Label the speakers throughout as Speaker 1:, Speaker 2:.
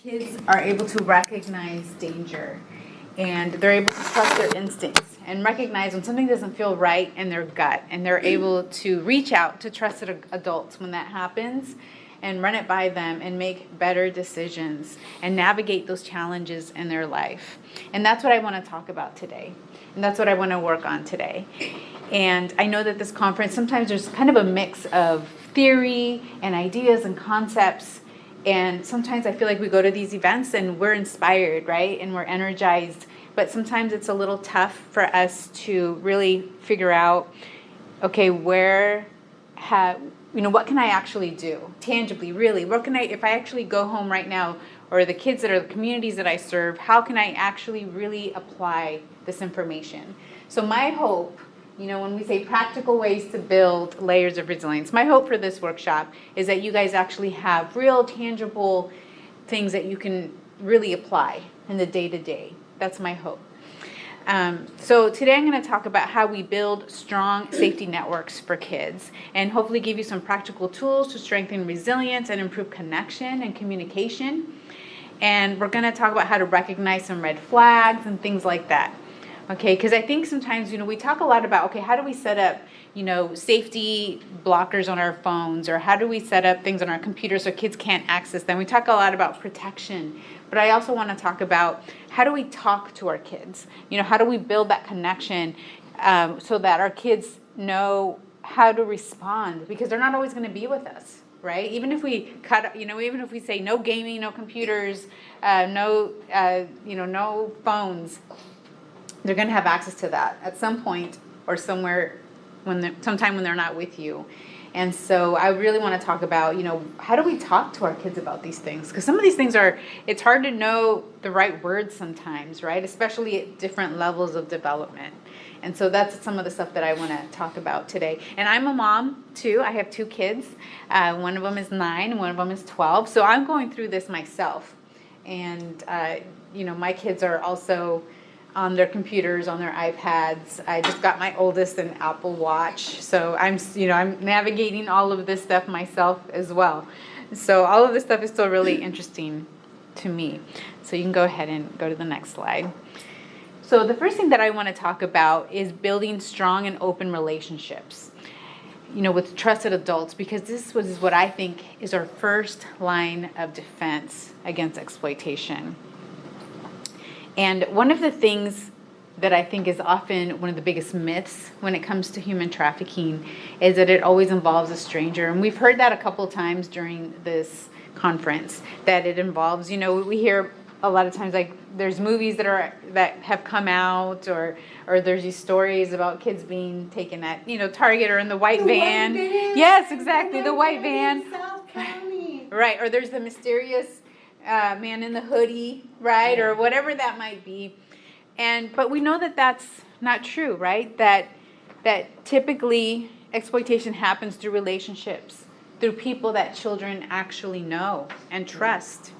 Speaker 1: Kids are able to recognize danger, and they're able to trust their instincts and recognize when something doesn't feel right in their gut, and they're able to reach out to trusted adults when that happens and run it by them and make better decisions and navigate those challenges in their life. And that's what I want to talk about today. And that's what I want to work on today. And I know that this conference, sometimes there's kind of a mix of theory and ideas and concepts. And sometimes I feel like we go to these events and we're inspired, right? And we're energized. But sometimes it's a little tough for us to really figure out, okay, what can I actually do tangibly, really? What can I, if I actually go home right now, or the kids that are the communities that I serve, how can I actually really apply this information? So my hope, when we say practical ways to build layers of resilience, my hope for this workshop is that you guys actually have real tangible things that you can really apply in the day-to-day. That's my hope. So today I'm going to talk about how we build strong safety networks for kids, and hopefully give you some practical tools to strengthen resilience and improve connection and communication. And we're going to talk about how to recognize some red flags and things like that. Okay, because I think sometimes, we talk a lot about, okay, how do we set up, safety blockers on our phones, or how do we set up things on our computers so kids can't access them? We talk a lot about protection, but I also want to talk about how do we talk to our kids? How do we build that connection so that our kids know how to respond, because they're not always going to be with us, right? Even if we even if we say no gaming, no computers, no phones, they're going to have access to that at some point or somewhere sometime when they're not with you. And so I really want to talk about, how do we talk to our kids about these things? Because some of these things it's hard to know the right words sometimes, right? Especially at different levels of development. And so that's some of the stuff that I want to talk about today. And I'm a mom too. I have two kids. One of them is 9 and one of them is 12. So I'm going through this myself. And, my kids are also on their computers, on their iPads. I just got my oldest an Apple Watch. So I'm navigating all of this stuff myself as well. So all of this stuff is still really interesting to me. So you can go ahead and go to the next slide. So the first thing that I want to talk about is building strong and open relationships, with trusted adults, because this is what I think is our first line of defense against exploitation. And one of the things that I think is often one of the biggest myths when it comes to human trafficking is that it always involves a stranger. And we've heard that a couple times during this conference, that it involves, we hear a lot of times, like, there's movies that have come out, or there's these stories about kids being taken at, Target or in the white van. Yes, exactly, the white van. Right, or there's the mysterious man in the hoodie, right? Or whatever that might be. But we know that that's not true, right? That typically exploitation happens through relationships, through people that children actually know and trust.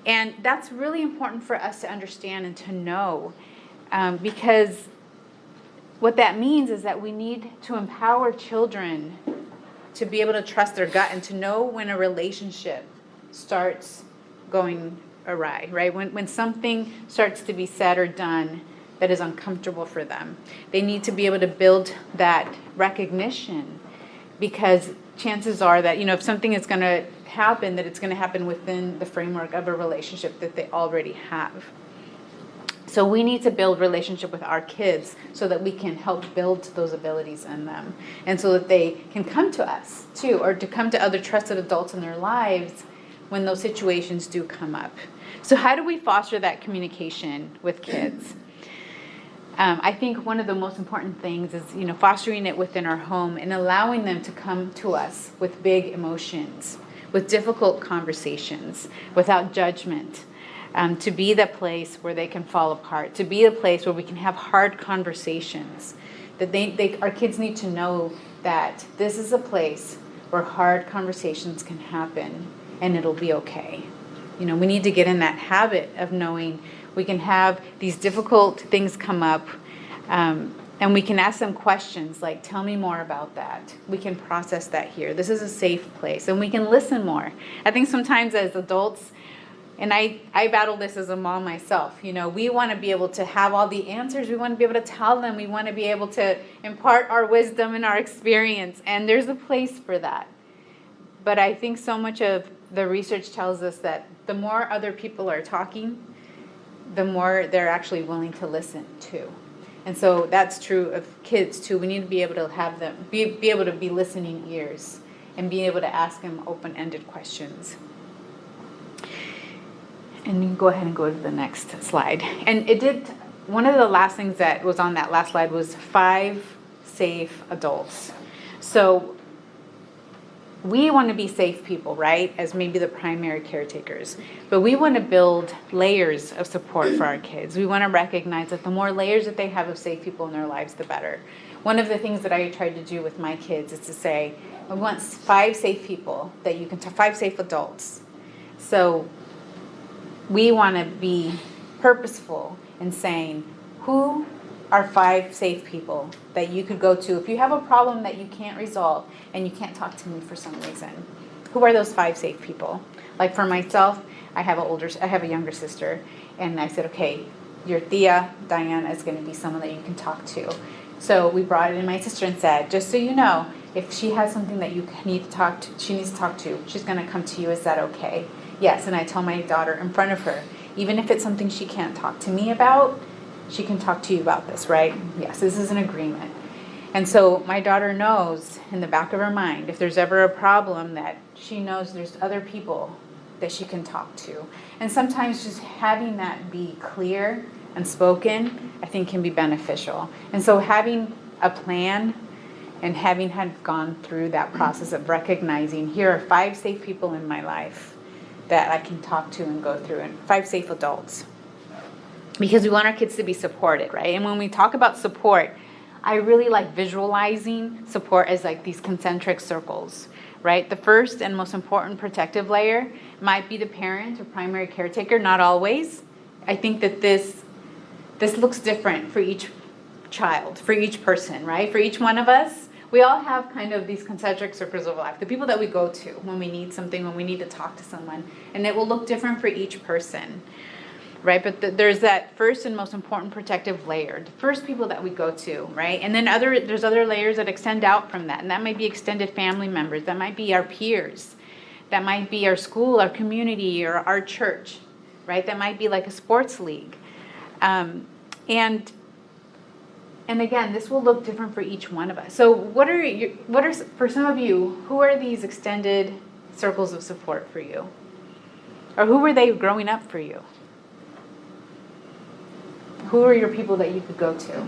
Speaker 1: And that's really important for us to understand and to know, because what that means is that we need to empower children to be able to trust their gut and to know when a relationship starts going awry, right? When something starts to be said or done that is uncomfortable for them. They need to be able to build that recognition, because chances are that, if something is going to happen, that it's going to happen within the framework of a relationship that they already have. So we need to build relationship with our kids so that we can help build those abilities in them, and so that they can come to us too, or to come to other trusted adults in their lives when those situations do come up. So how do we foster that communication with kids? I think one of the most important things is, fostering it within our home and allowing them to come to us with big emotions, with difficult conversations, without judgment, to be the place where they can fall apart, to be a place where we can have hard conversations, that our kids need to know that this is a place where hard conversations can happen and it'll be okay. We need to get in that habit of knowing we can have these difficult things come up, and we can ask them questions like, tell me more about that. We can process that here. This is a safe place, and we can listen more. I think sometimes as adults, and I battle this as a mom myself. You know, we want to be able to have all the answers. We want to be able to tell them. We want to be able to impart our wisdom and our experience. And there's a place for that. But I think so much of the research tells us that the more other people are talking, the more they're actually willing to listen too. And so that's true of kids too. We need to be able to have them, be able to be listening ears and be able to ask them open-ended questions. And you can go ahead and go to the next slide. And one of the last things that was on that last slide was 5 safe adults. So we want to be safe people, right? As maybe the primary caretakers. But we want to build layers of support for our kids. We want to recognize that the more layers that they have of safe people in their lives, the better. One of the things that I tried to do with my kids is to say, I want 5 safe people that you can 5 safe adults. So we want to be purposeful in saying, who are 5 safe people that you could go to if you have a problem that you can't resolve and you can't talk to me for some reason? Who are those 5 safe people? Like for myself, I have a younger sister, and I said, okay, your Tia, Diana, is going to be someone that you can talk to. So we brought in my sister and said, just so you know, if she has something that you need to talk to, she needs to talk to, she's going to come to you. Is that okay? Yes. And I tell my daughter in front of her, even if it's something she can't talk to me about, she can talk to you about this, right? Yes, this is an agreement. And so my daughter knows in the back of her mind, if there's ever a problem, that she knows there's other people that she can talk to. And sometimes just having that be clear and spoken, I think can be beneficial. And so having a plan and having had gone through that process of recognizing, here are 5 safe people in my life that I can talk to and go through, and 5 safe adults. Because we want our kids to be supported, right? And when we talk about support, I really like visualizing support as like these concentric circles, right? The first and most important protective layer might be the parent or primary caretaker, not always. I think that this looks different for each child, for each person, right? For each one of us, we all have kind of these concentric circles of life, the people that we go to when we need something, when we need to talk to someone, and it will look different for each person. Right, but there's that first and most important protective layer, the first people that we go to, right? And then there's other layers that extend out from that, and that might be extended family members, that might be our peers, that might be our school, our community, or our church, right? That might be like a sports league, and again, this will look different for each one of us. So what are for some of you, who are these extended circles of support for you, or who were they growing up for you? Who are your people that you could go to?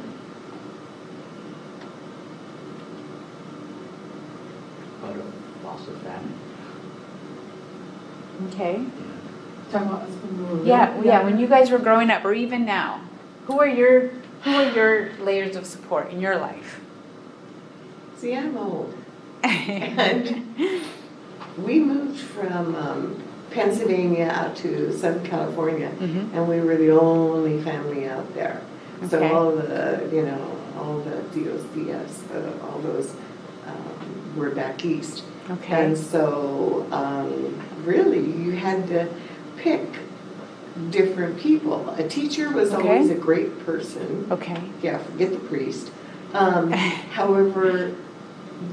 Speaker 2: Foster family.
Speaker 1: Okay.
Speaker 3: Talking about us when we were
Speaker 1: Yeah. When you guys were growing up, or even now, who are your layers of support in your life?
Speaker 3: See, I'm old. And we moved from Pennsylvania out to Southern California, and we were the only family out there.
Speaker 1: Okay.
Speaker 3: So all the Dios, all those were back east.
Speaker 1: Okay.
Speaker 3: And so really you had to pick different people. A teacher was always a great person.
Speaker 1: Okay.
Speaker 3: Yeah, forget the priest. However,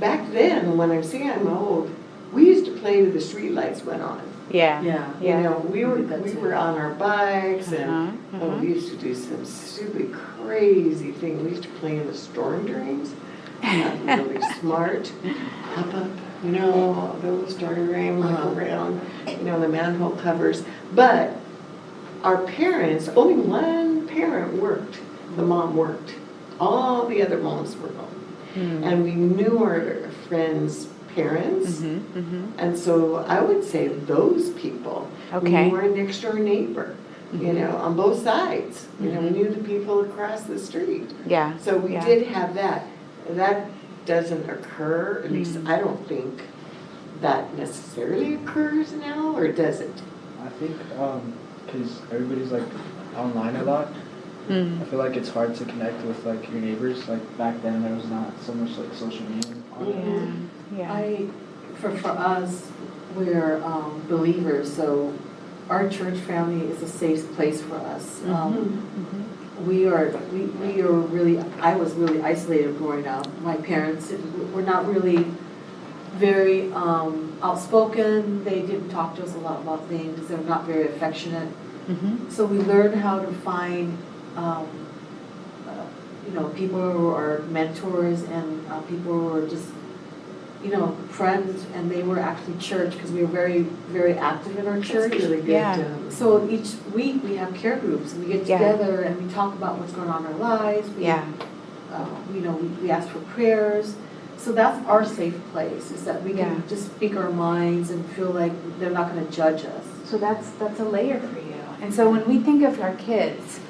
Speaker 3: back then, when I'm saying I'm old, we used to play till the street lights went on.
Speaker 1: Yeah.
Speaker 3: You know, we were on our bikes, and we used to do some stupid, crazy thing. We used to play in the storm drains. Not really smart. Hop up, those storm drains, look around, the manhole covers. But our parents, only one parent worked. The mom worked. All the other moms were home. And we knew our friends' parents. And so I would say those people.
Speaker 1: Okay.
Speaker 3: We were a next door neighbor, on both sides. We knew the people across the street.
Speaker 1: Yeah.
Speaker 3: So we did have that. That doesn't occur, at least I don't think that necessarily occurs now, or does it?
Speaker 2: I think because everybody's like online a lot. I feel like it's hard to connect with like your neighbors. Like back then, there was not so much like social media on it.
Speaker 4: For us, we're believers, so our church family is a safe place for us. We are really, I was really isolated growing up. My parents were not really very outspoken. They didn't talk to us a lot about things. They were not very affectionate. So we learned how to find, people who are mentors and people who are just, friends, and they were actually church because we were very, very active in our church.
Speaker 3: That's really good.
Speaker 1: Yeah.
Speaker 4: So each week we have care groups and we get together and we talk about what's going on in our lives. We ask for prayers. So that's our safe place, is that we can just speak our minds and feel like they're not going to judge us.
Speaker 1: So that's a layer for you. And so when we think of our kids,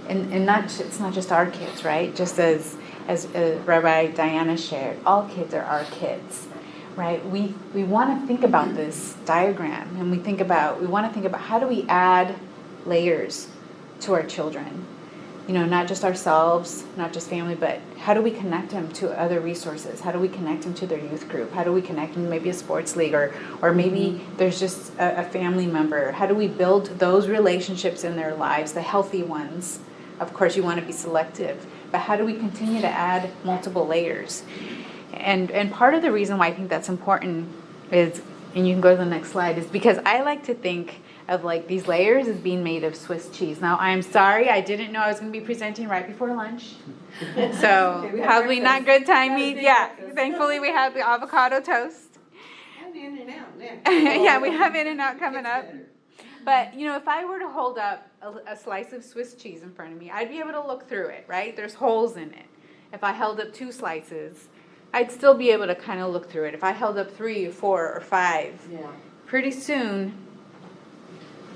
Speaker 1: and it's not just our kids, right? Just as Rabbi Diana shared, all kids are our kids, right? We want to think about this diagram, and we want to think about how do we add layers to our children. Not just ourselves, not just family, but how do we connect them to other resources? How do we connect them to their youth group? How do we connect them to maybe a sports league, or maybe there's just a family member? How do we build those relationships in their lives, the healthy ones? Of course, you want to be selective, but how do we continue to add multiple layers? And part of the reason why I think that's important is, and you can go to the next slide, is because I like to think of like these layers as being made of Swiss cheese. Now, I'm sorry, I didn't know I was going to be presenting right before lunch. So probably not good timing. Yeah, thankfully we have the avocado toast.
Speaker 3: And In-N-Out next.
Speaker 1: Yeah, we have In-N-Out coming up. But, if I were to hold up a slice of Swiss cheese in front of me, I'd be able to look through it, right? There's holes in it. If I held up 2 slices, I'd still be able to kind of look through it. If I held up 3 or 4 or 5, pretty soon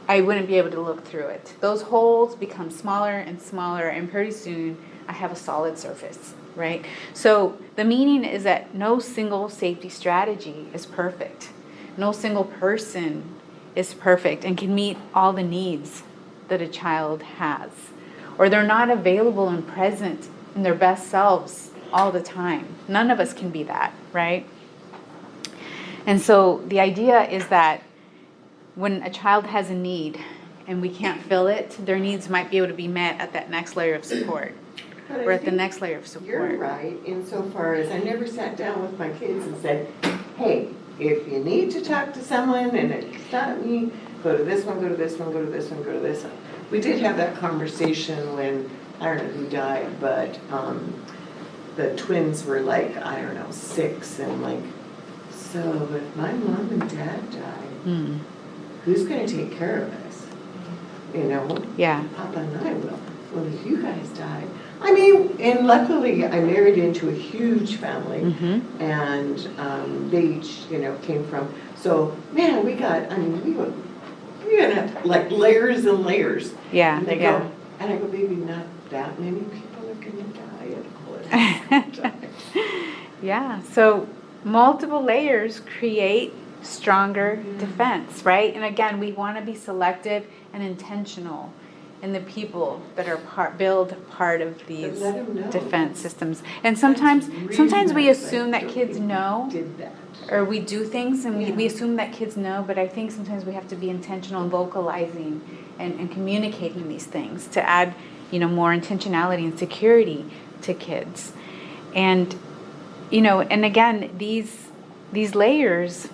Speaker 1: I wouldn't be able to look through it. Those holes become smaller and smaller, and pretty soon I have a solid surface, right? So the meaning is that no single safety strategy is perfect. No single person is perfect and can meet all the needs that a child has. Or they're not available and present in their best selves all the time. None of us can be that, right? And so the idea is that when a child has a need and we can't fill it, their needs might be able to be met at that next layer of support. Or at the next layer of support.
Speaker 3: You're right, insofar as I never sat down with my kids and said, hey, if you need to talk to someone and it's not me, go to this one, go to this one, go to this one, go to this one. We did have that conversation when, I don't know who died, but the twins were like, 6, and so if my mom and dad died, who's going to take care of us?
Speaker 1: Yeah.
Speaker 3: Papa and I will. Well, if you guys died. And luckily I married into a huge family, and they each, came from, so man, we had like layers and layers.
Speaker 1: Yeah.
Speaker 3: And they go, and I go, baby, not that many people are going to die at all.
Speaker 1: Yeah. So multiple layers create stronger defense, right? And again, we want to be selective and intentional in the people that are build part of these defense systems. And sometimes we assume that kids know, or we do things and we assume that kids know, but I think sometimes we have to be intentional in vocalizing and communicating these things to add, more intentionality and security to kids. And, and again, these layers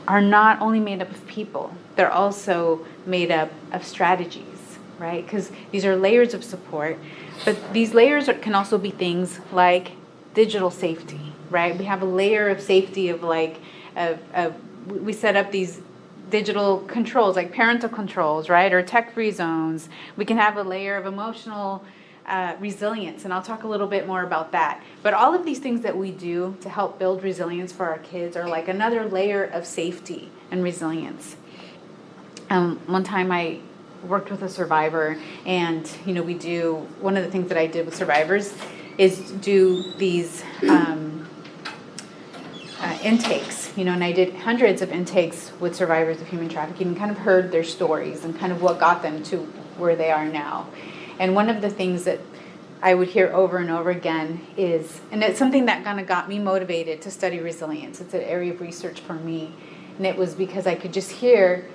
Speaker 1: are not only made up of people, they're also made up of strategies, right? Because these are layers of support, but these layers can also be things like digital safety, right? We have a layer of safety of we set up these digital controls, like parental controls, right? Or tech-free zones. We can have a layer of emotional resilience, and I'll talk a little bit more about that. But all of these things that we do to help build resilience for our kids are like another layer of safety and resilience. One time I worked with a survivor, and we do, one of the things that I did with survivors is do these intakes, and I did hundreds of intakes with survivors of human trafficking and kind of heard their stories and kind of what got them to where they are now. And one of the things that I would hear over and over again is, and it's something that kind of got me motivated to study resilience. It's an area of research for me. And it was because I could just hear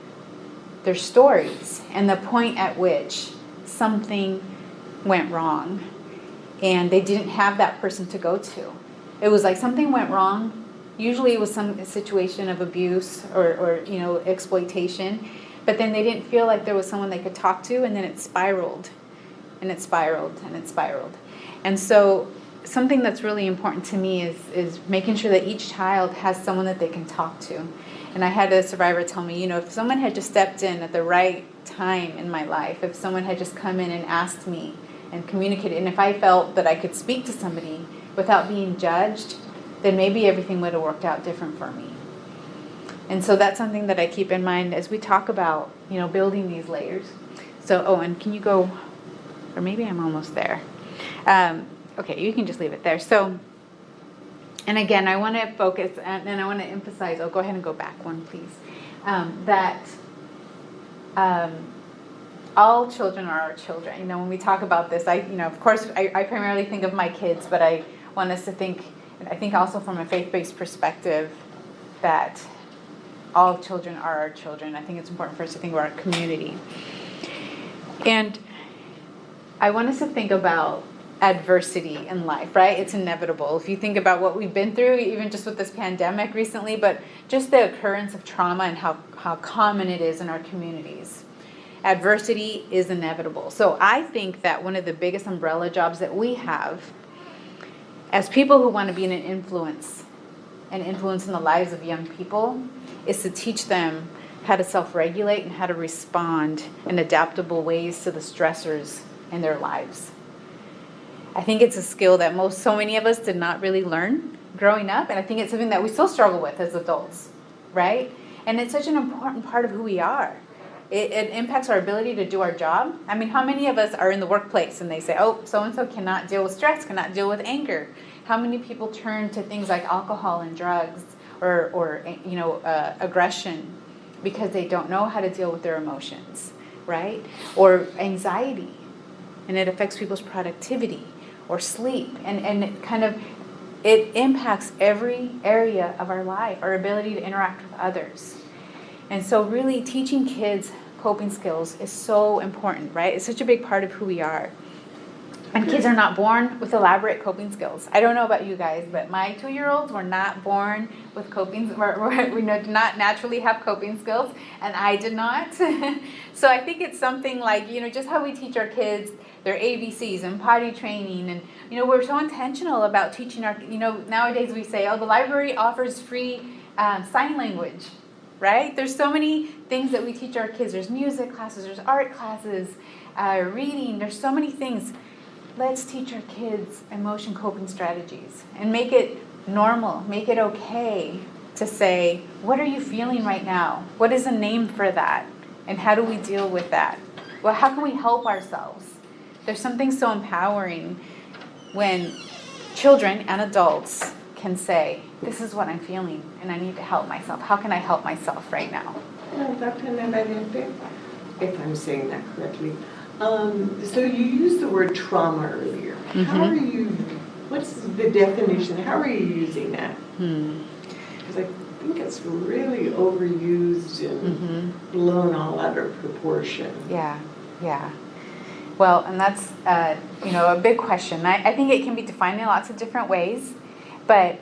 Speaker 1: their stories and the point at which something went wrong and they didn't have that person to go to. It was like something went wrong. Usually it was some situation of abuse or exploitation, but then they didn't feel like there was someone they could talk to, and then it spiraled and it spiraled and it spiraled. And so something that's really important to me is making sure that each child has someone that they can talk to. And I had a survivor tell me, if someone had just stepped in at the right time in my life, if someone had just come in and asked me and communicated, and if I felt that I could speak to somebody without being judged, then maybe everything would have worked out different for me. And so that's something that I keep in mind as we talk about, building these layers. So, and can you go, or maybe I'm almost there. Okay, you can just leave it there. So, and again, I want to focus and I want to emphasize, go ahead and go back one, please, that all children are our children. When we talk about this, of course, I primarily think of my kids, but I want us to think, I think also from a faith-based perspective, that all children are our children. I think it's important for us to think about our community. And I want us to think about adversity in life, right? It's inevitable. If you think about what we've been through, even just with this pandemic recently, but just the occurrence of trauma and how common it is in our communities. Adversity is inevitable. So I think that one of the biggest umbrella jobs that we have as people who want to be an influence in the lives of young people is to teach them how to self-regulate and how to respond in adaptable ways to the stressors in their lives. I think it's a skill that so many of us did not really learn growing up, and I think it's something that we still struggle with as adults, right? And it's such an important part of who we are. It impacts our ability to do our job. I mean, how many of us are in the workplace and they say, so-and-so cannot deal with stress, cannot deal with anger? How many people turn to things like alcohol and drugs or aggression because they don't know how to deal with their emotions, right? Or anxiety, and it affects people's productivity or sleep, and it impacts every area of our life, our ability to interact with others. And so really teaching kids coping skills is so important, right? It's such a big part of who we are. And kids are not born with elaborate coping skills. I don't know about you guys, but my 2-year-olds were not born with we did not naturally have coping skills, and I did not. So I think it's something like, just how we teach our kids their ABCs and potty training, and, we're so intentional about teaching our, nowadays we say, the library offers free sign language, right? There's so many things that we teach our kids. There's music classes, there's art classes, reading, there's so many things. Let's teach our kids emotion coping strategies and make it normal, make it okay to say, what are you feeling right now? What is a name for that? And how do we deal with that? Well, how can we help ourselves? There's something so empowering when children and adults can say, this is what I'm feeling and I need to help myself. How can I help myself right now?
Speaker 3: Dr. Navarrete, if I'm saying that correctly, so you used the word trauma earlier.
Speaker 1: Mm-hmm.
Speaker 3: What's the definition? How are you using that? Because I think it's really overused and blown all out of proportion.
Speaker 1: Yeah. Well, and that's, a big question. I think it can be defined in lots of different ways, but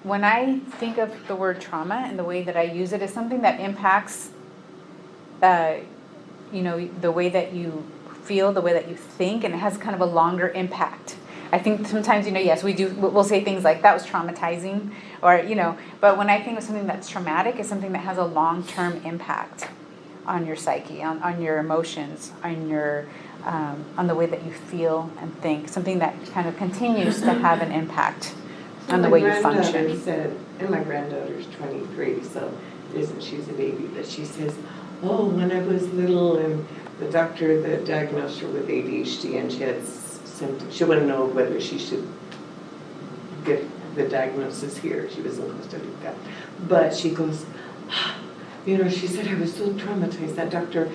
Speaker 1: when I think of the word trauma and the way that I use it, is something that impacts the way that you feel, the way that you think, and it has kind of a longer impact. I think sometimes, yes, we'll say things like, that was traumatizing, or, but when I think of something that's traumatic, it's something that has a long-term impact on your psyche, on your emotions, on the way that you feel and think, something that kind of continues to have an impact on the way you function.
Speaker 3: And my granddaughter's 23, so she's a baby, but she says, when I was little, and the doctor that diagnosed her with ADHD, and she had symptoms. She wouldn't know whether she should get the diagnosis here. She was in Costa Rica. But she goes, she said, I was so traumatized. That doctor,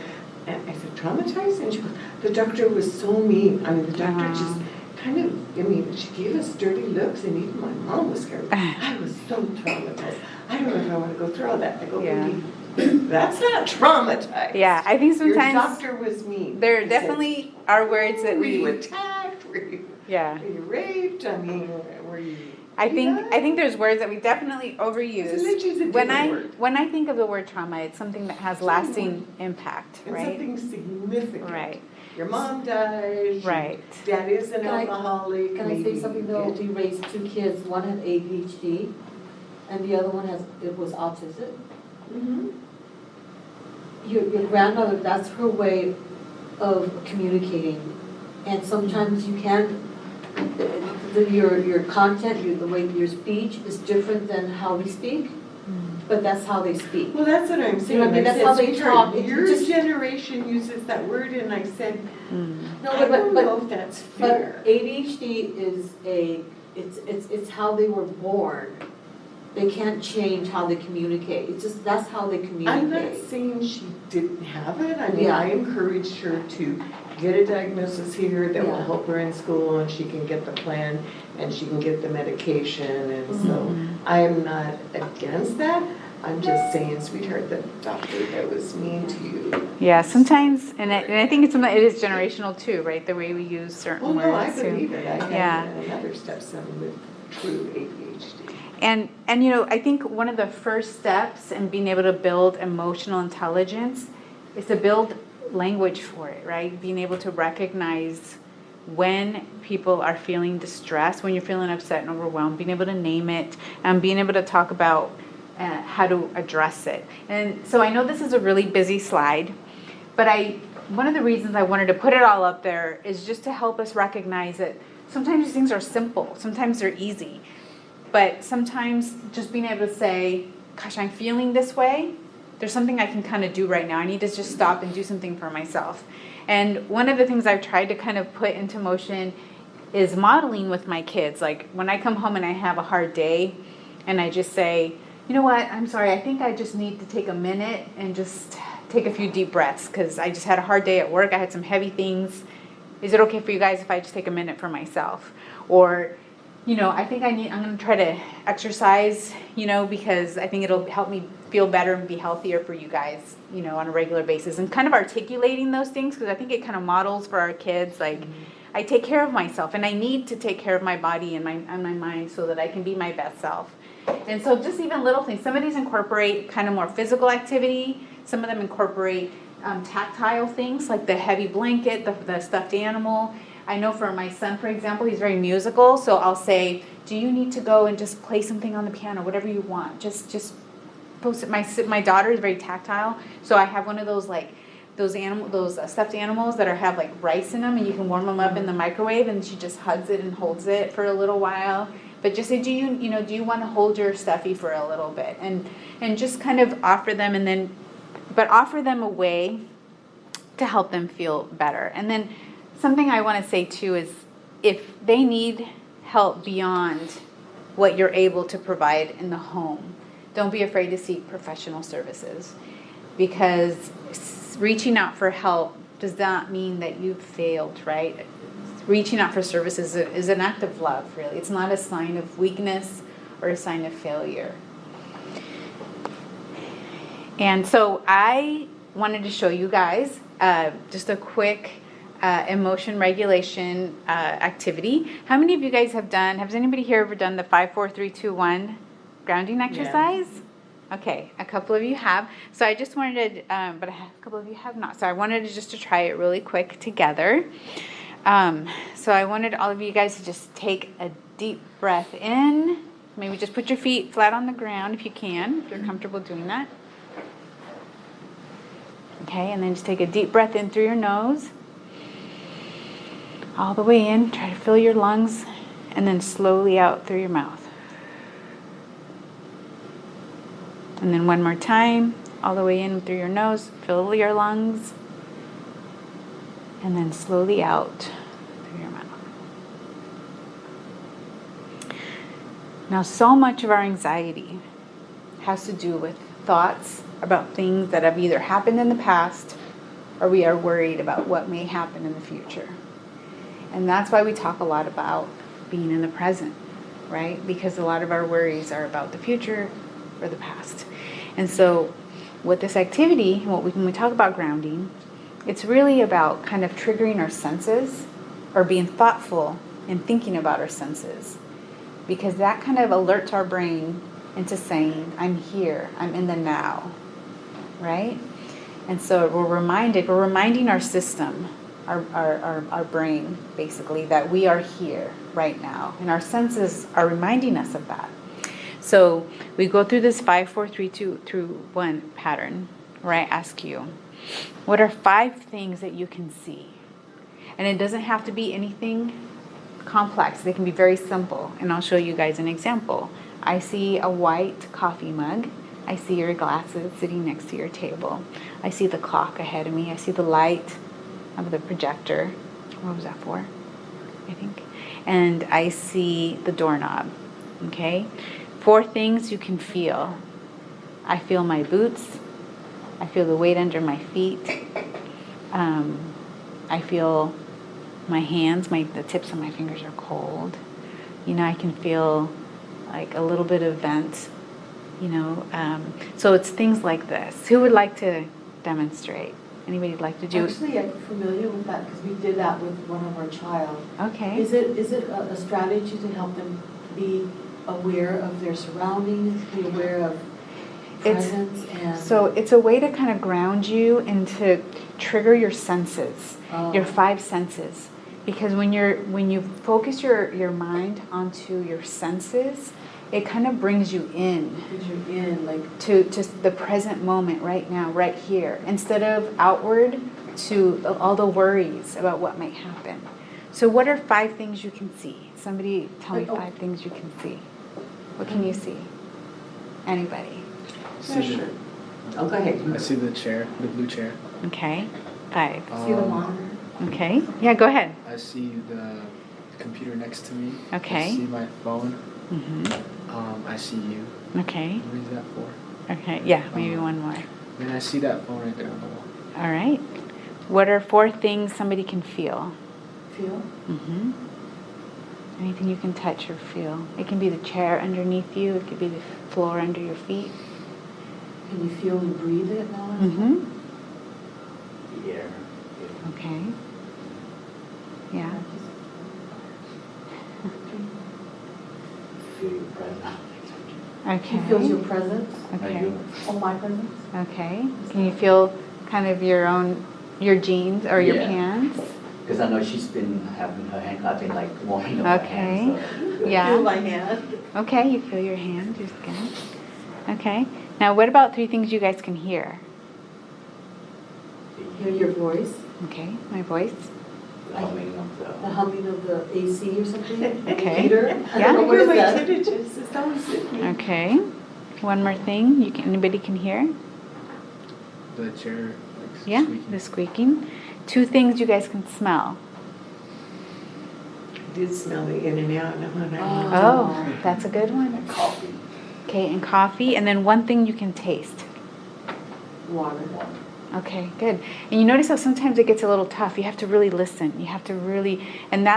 Speaker 3: and I said, traumatized? And she goes, the doctor was so mean. The doctor just kind of, she gave us dirty looks, and even my mom was scared. I was so traumatized. I don't know if I want to go through all that. I go, baby, That's not traumatized.
Speaker 1: Yeah, I think
Speaker 3: Your
Speaker 1: sometimes
Speaker 3: doctor was mean.
Speaker 1: there
Speaker 3: He said,
Speaker 1: definitely are words that
Speaker 3: were you
Speaker 1: we,
Speaker 3: attacked? Were you
Speaker 1: yeah.
Speaker 3: raped? I mean, were you?
Speaker 1: I think there's words that we definitely overuse.
Speaker 3: Let's use a
Speaker 1: When
Speaker 3: different word.
Speaker 1: when I think of the word trauma, it's something that has lasting impact,
Speaker 3: And
Speaker 1: right?
Speaker 3: something significant.
Speaker 1: Right.
Speaker 3: Your mom died.
Speaker 1: Right.
Speaker 3: Your dad is an
Speaker 4: Can I-
Speaker 3: alcoholic.
Speaker 4: Can I say
Speaker 3: maybe
Speaker 4: something
Speaker 3: you
Speaker 4: though?
Speaker 3: get-
Speaker 4: We raised two kids, one had ADHD and the other one was autistic.
Speaker 3: Mhm.
Speaker 4: Your grandmother, that's her way of communicating. And sometimes you can't, your content, the way your speech is different than how we speak, but that's how they speak.
Speaker 3: Well, that's what I'm saying.
Speaker 4: I mean, that's how they talk. It
Speaker 3: Your
Speaker 4: just-
Speaker 3: generation uses that word, and I said,
Speaker 4: No,
Speaker 3: I don't know if that's fair.
Speaker 4: But ADHD is it's how they were born. They can't change how they communicate. It's just, that's how they
Speaker 3: I'm not
Speaker 4: communicate.
Speaker 3: saying she didn't have it. I mean,
Speaker 4: Yeah.
Speaker 3: I encouraged her to get a diagnosis here that will
Speaker 4: Yeah.
Speaker 3: help her in school, and she can get the plan, and she can get the medication, and so
Speaker 1: Mm-hmm.
Speaker 3: I am not against that. I'm just saying, sweetheart, the doctor that was mean to you.
Speaker 1: Yeah, sometimes, and I think it is generational too, right? The way we use certain
Speaker 3: Oh, no, I
Speaker 1: words
Speaker 3: believe
Speaker 1: too.
Speaker 3: it. I
Speaker 1: Yeah.
Speaker 3: had another stepson with true ADHD.
Speaker 1: And I think one of the first steps in being able to build emotional intelligence is to build language for it, right? Being able to recognize when people are feeling distressed, when you're feeling upset and overwhelmed, being able to name it, being able to talk about how to address it. And so I know this is a really busy slide, but one of the reasons I wanted to put it all up there is just to help us recognize that sometimes these things are simple, sometimes they're easy. But sometimes just being able to say, gosh, I'm feeling this way. There's something I can kind of do right now. I need to just stop and do something for myself. And one of the things I've tried to kind of put into motion is modeling with my kids. Like when I come home and I have a hard day and I just say, you know what, I'm sorry, I think I just need to take a minute and just take a few deep breaths because I just had a hard day at work. I had some heavy things. Is it okay for you guys if I just take a minute for myself? Or I think I'm going to try to exercise, because I think it'll help me feel better and be healthier for you guys, on a regular basis. And kind of articulating those things because I think it kind of models for our kids, like, I take care of myself and I need to take care of my body and my mind so that I can be my best self. And so just even little things. Some of these incorporate kind of more physical activity. Some of them incorporate tactile things like the heavy blanket, the stuffed animal. I know for my son, for example, he's very musical, so I'll say, do you need to go and just play something on the piano, whatever you want, just post it. My daughter is very tactile, so I have one of those those stuffed animals that have like rice in them, and you can warm them up in the microwave, and she just hugs it and holds it for a little while. But just say, do you want to hold your stuffy for a little bit, and just kind of offer them, but offer them a way to help them feel better. And then something I want to say too is if they need help beyond what you're able to provide in the home, don't be afraid to seek professional services, because reaching out for help does not mean that you've failed, right? Reaching out for services is an act of love, really. It's not a sign of weakness or a sign of failure. And so I wanted to show you guys just a quick emotion regulation activity. How many of you guys has anybody here ever done the 5, 4, 3, 2, 1 grounding exercise? Yeah. Okay, a couple of you have. So I just wanted to, but a couple of you have not. So I wanted to try it really quick together. So I wanted all of you guys to just take a deep breath in. Maybe just put your feet flat on the ground if you can, if you're comfortable doing that. Okay, and then just take a deep breath in through your nose. All the way in, try to fill your lungs, and then slowly out through your mouth. And then one more time, all the way in through your nose, fill your lungs, and then slowly out through your mouth. Now, so much of our anxiety has to do with thoughts about things that have either happened in the past or we are worried about what may happen in the future. And that's why we talk a lot about being in the present, right? Because a lot of our worries are about the future or the past. And so with this activity, when we talk about grounding, it's really about kind of triggering our senses or being thoughtful and thinking about our senses. Because that kind of alerts our brain into saying, I'm here, I'm in the now, right? And so we're reminding our system, our brain, basically, that we are here right now. And our senses are reminding us of that. So we go through this 5, 4, 3, 2, 1 pattern where I ask you, what are 5 things that you can see? And it doesn't have to be anything complex. They can be very simple. And I'll show you guys an example. I see a white coffee mug. I see your glasses sitting next to your table. I see the clock ahead of me. I see the light of the projector. What was that for? I think. And I see the doorknob. Okay? 4 things you can feel. I feel my boots. I feel the weight under my feet. I feel my hands, the tips of my fingers are cold. I can feel like a little bit of vent, so it's things like this. Who would like to demonstrate? Anybody like to do it?
Speaker 4: Actually, I'm familiar with that because we did that with one of our child.
Speaker 1: Okay.
Speaker 4: Is it a strategy to help them be aware of their surroundings, be aware of presence?
Speaker 1: So it's a way to kind of ground you and to trigger your senses, your 5 senses. Because when you focus your mind onto your senses, it kind of brings you in. To just the present moment right now, right here, instead of outward to all the worries about what might happen. So what are 5 things you can see? Somebody tell me 5 things you can see. What can you see? Anybody?
Speaker 3: Sure. Oh, go ahead.
Speaker 2: I see the chair, the blue chair.
Speaker 1: Okay. 5.
Speaker 4: See the monitor?
Speaker 1: Okay. Yeah, go ahead.
Speaker 2: I see the computer next to me.
Speaker 1: Okay.
Speaker 2: I see my phone.
Speaker 1: Mm-hmm.
Speaker 2: I see you.
Speaker 1: Okay.
Speaker 2: What is that for?
Speaker 1: Okay. Yeah, maybe one more.
Speaker 2: Then I see that phone right there on the wall.
Speaker 1: All right. What are 4 things somebody can feel?
Speaker 4: Feel?
Speaker 1: Mm-hmm. Anything you can touch or feel. It can be the chair underneath you. It could be the floor under your feet.
Speaker 4: Can you feel and breathe it now?
Speaker 1: Mm-hmm.
Speaker 5: The air.
Speaker 1: Okay. Yeah.
Speaker 5: Feel your presence.
Speaker 1: Okay.
Speaker 4: You feel your presence?
Speaker 5: I
Speaker 1: Okay.
Speaker 5: do.
Speaker 4: Oh, my presence?
Speaker 1: Okay. Can you feel kind of your jeans or your
Speaker 5: Yeah.
Speaker 1: pants?
Speaker 5: Because I know she's been having her hand, I've been like warming up her
Speaker 1: Okay.
Speaker 5: hands. So.
Speaker 1: Yeah.
Speaker 4: Feel my hand.
Speaker 1: Okay, you feel your hand, your skin. Okay. Now, what about 3 things you guys can hear?
Speaker 4: Hear your voice?
Speaker 1: Okay, my voice.
Speaker 5: The humming of
Speaker 4: The
Speaker 5: the.
Speaker 4: humming of the AC or something?
Speaker 1: Okay.
Speaker 4: Heater? I
Speaker 1: Yeah.
Speaker 4: don't know what is that?
Speaker 3: It's someone's sitting.
Speaker 1: Okay. One more thing. Anybody can hear?
Speaker 2: The chair, like,
Speaker 1: Yeah,
Speaker 2: squeaking.
Speaker 1: the squeaking. 2 things you guys can smell.
Speaker 3: I did smell the in and out.
Speaker 1: Oh, that's a good one.
Speaker 5: And coffee.
Speaker 1: Okay, and coffee. And then 1 thing you can taste.
Speaker 4: Water.
Speaker 1: Okay, good. And you notice how sometimes it gets a little tough. You have to really listen. You have to really, and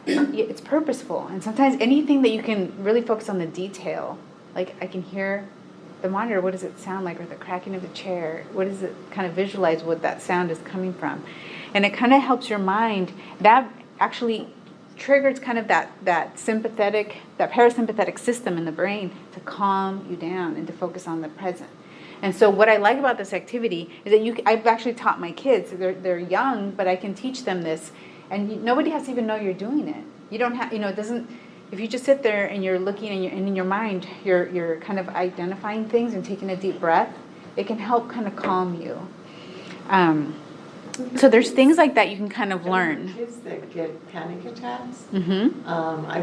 Speaker 1: it's purposeful. And sometimes anything that you can really focus on the detail, like I can hear the monitor, what does it sound like? Or the cracking of the chair, what does it kind of visualize what that sound is coming from? And it kind of helps your mind. That actually triggers kind of that parasympathetic system in the brain to calm you down and to focus on the present. And so what I like about this activity is that I've actually taught my kids. They're young, but I can teach them this, and nobody has to even know you're doing it. You don't have, it doesn't. If you just sit there and you're looking and in your mind, you're kind of identifying things and taking a deep breath, it can help kind of calm you. So there's things like that you can kind of learn.
Speaker 3: Kids that get panic attacks.
Speaker 1: Mm-hmm.
Speaker 3: I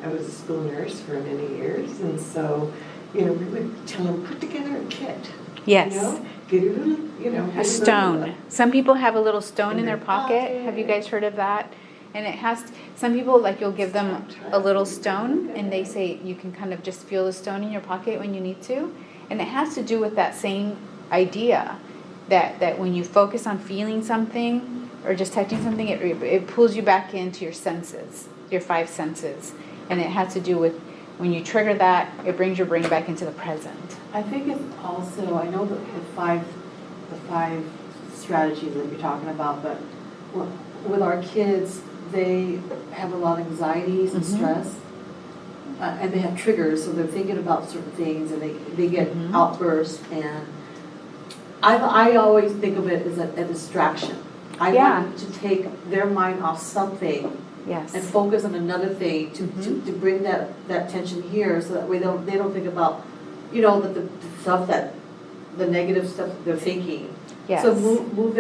Speaker 3: was a school nurse for many years, and so, we would tell them, put together a kit.
Speaker 1: Yes.
Speaker 3: Get a little,
Speaker 1: A stone. Some people have a little stone in their pocket.
Speaker 3: pocket.
Speaker 1: Have you guys heard of that? And it has, some people, like, you'll give them a little stone, and they say you can kind of just feel the stone in your pocket when you need to. And it has to do with that same idea that when you focus on feeling something or just touching something, it pulls you back into your senses, your 5 senses. And it has to do with When you trigger that, it brings your brain back into the present.
Speaker 4: I think it's also, I know the five strategies that you're talking about, but with our kids, they have a lot of anxieties and stress. And they have triggers, so they're thinking about certain things, and they get outbursts. And I always think of it as a distraction. I want to take their mind off something
Speaker 1: Yes.
Speaker 4: and focus on another thing to bring that tension here, so that way they don't think about, you know, the stuff the negative stuff that they're thinking.
Speaker 1: Yes.
Speaker 4: So move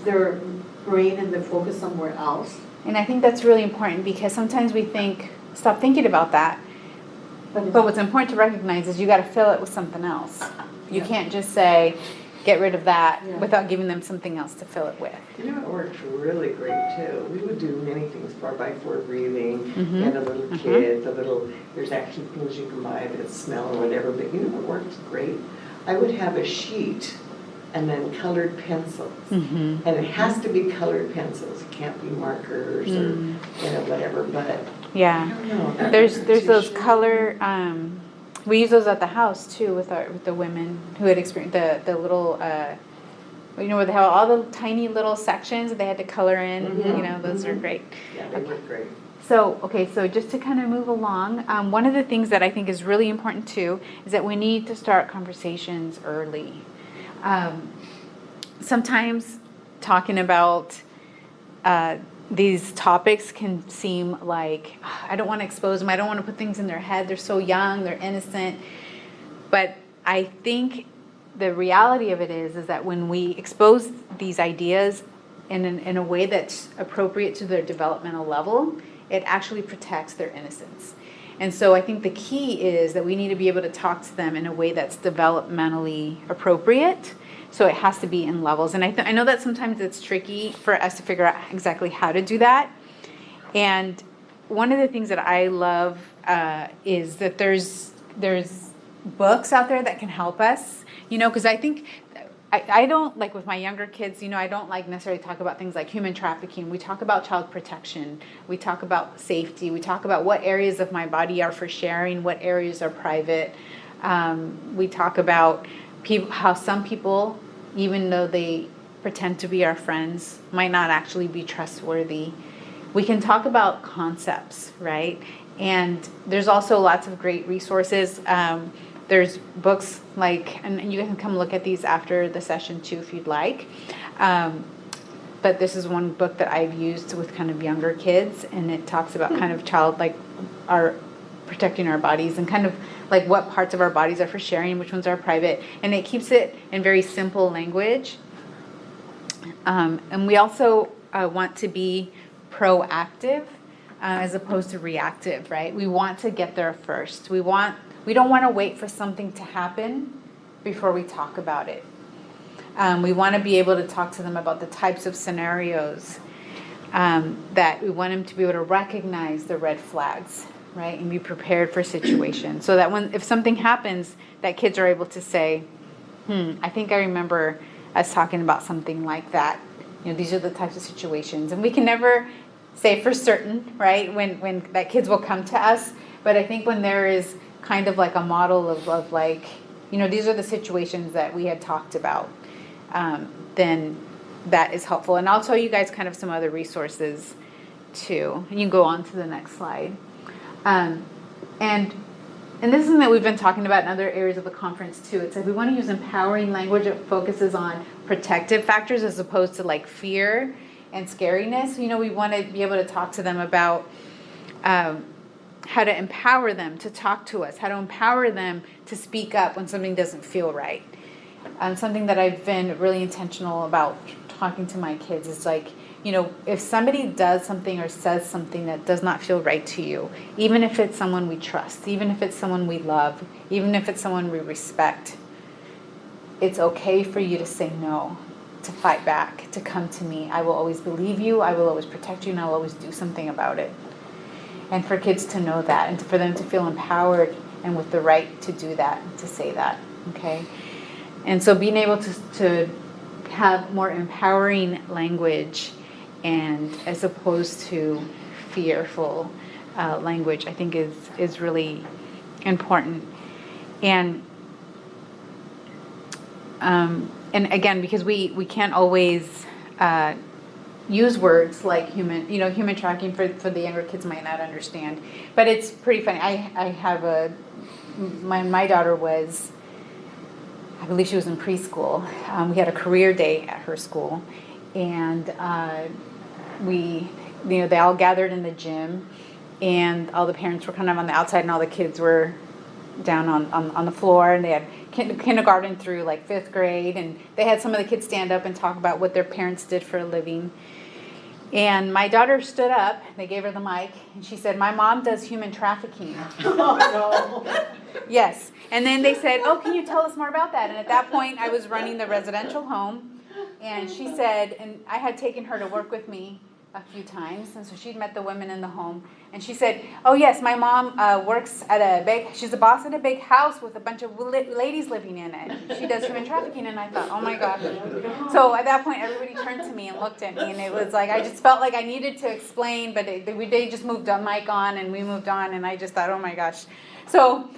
Speaker 4: their brain and their focus somewhere else.
Speaker 1: And I think that's really important, because sometimes we stop thinking about that. But what's important to recognize is you got to fill it with something else. You can't just say, get rid of that without giving them something else to fill it with.
Speaker 3: You know, it worked really great too. We would do many things, 4x4 breathing, and a little kit, there's actually things you can buy that smell or whatever, but you know what works great? I would have a sheet and then colored pencils. And it has to be colored pencils. It can't be markers or, you know, whatever, but
Speaker 1: Yeah.
Speaker 3: I don't know.
Speaker 1: There's those color, we use those at the house too with the women who had experienced the little, you know, where they have all the tiny little sections that they had to color in, you know, those are great.
Speaker 3: Yeah, they work great.
Speaker 1: So just to kind of move along, one of the things that I think is really important too is that we need to start conversations early. Sometimes talking about these topics can seem like, I don't want to expose them, I don't want to put things in their head, they're so young, they're innocent. But I think the reality of it is that when we expose these ideas in a way that's appropriate to their developmental level, it actually protects their innocence. And so I think the key is that we need to be able to talk to them in a way that's developmentally appropriate. So it has to be in levels. And I know that sometimes it's tricky for us to figure out exactly how to do that. And one of the things that I love is that there's books out there that can help us, you know, because I think I don't, like with my younger kids, you know, I don't like necessarily talk about things like human trafficking. We talk about child protection. We talk about safety. We talk about what areas of my body are for sharing, what areas are private. We talk about how some people, even though they pretend to be our friends, might not actually be trustworthy. We can talk about concepts, right? And there's also lots of great resources. There's books like, and you can come look at these after the session too if you'd like. But this is one book that I've used with kind of younger kids, and it talks about kind of our protecting our bodies and kind of like what parts of our bodies are for sharing, which ones are private, and it keeps it in very simple language. And we also want to be proactive as opposed to reactive, right? We want to get there first. We don't want to wait for something to happen before we talk about it. We want to be able to talk to them about the types of scenarios that we want them to be able to recognize the red flags, right? And be prepared for situations so that if something happens, that kids are able to say, I think I remember us talking about something like that. You know, these are the types of situations. And we can never say for certain, right, when that kids will come to us. But I think when there is kind of like a model of like, you know, these are the situations that we had talked about, then that is helpful. And I'll tell you guys kind of some other resources too. And you can go on to the next slide. And this is something that we've been talking about in other areas of the conference too. It's like we want to use empowering language that focuses on protective factors as opposed to like fear and scariness. You know, we want to be able to talk to them about how to empower them to talk to us, how to empower them to speak up when something doesn't feel right. Something that I've been really intentional about talking to my kids is like, you know, if somebody does something or says something that does not feel right to you, even if it's someone we trust, even if it's someone we love, even if it's someone we respect, it's okay for you to say no, to fight back, to come to me. I will always believe you, I will always protect you, and I will always do something about it. And for kids to know that, and for them to feel empowered and with the right to do that, to say that, okay? And so being able to have more empowering language, and as opposed to fearful language, I think is really important. And again, because we can't always use words like human trafficking for the younger kids might not understand. But it's pretty funny. I have my daughter was, I believe she was in preschool. We had a career day at her school, and they all gathered in the gym, and all the parents were kind of on the outside, and all the kids were down on the floor, and they had kindergarten through like 5th grade, and they had some of the kids stand up and talk about what their parents did for a living. And my daughter stood up, they gave her the mic, and she said, "My mom does human trafficking."
Speaker 3: Oh, no.
Speaker 1: Yes. And then they said, "Oh, can you tell us more about that?" And at that point, I was running the residential home, and she said, and I had taken her to work with me a few times, and so she'd met the women in the home, and she said, "Oh yes, my mom works at she's a boss at a big house with a bunch of ladies living in it. She does human trafficking." And I thought, oh my gosh. So at that point, everybody turned to me and looked at me, and it was like, I just felt like I needed to explain, but they just moved the mic on, and we moved on, and I just thought, oh my gosh. So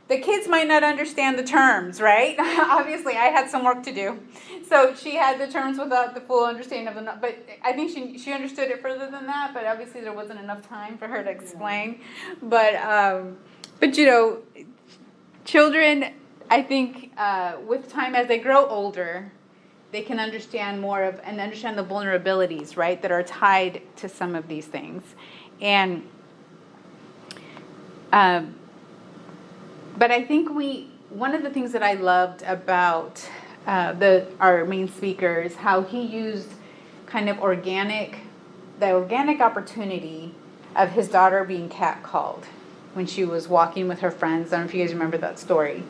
Speaker 1: the kids might not understand the terms, right? Obviously, I had some work to do. So she had the terms without the full understanding of them. But I think she understood it further than that. But obviously, there wasn't enough time for her to explain. But children, I think, with time as they grow older, they can understand more of and understand the vulnerabilities, right, that are tied to some of these things, and. But I think one of the things that I loved about our main speaker is how he used kind of the organic opportunity of his daughter being catcalled when she was walking with her friends. I don't know if you guys remember that story.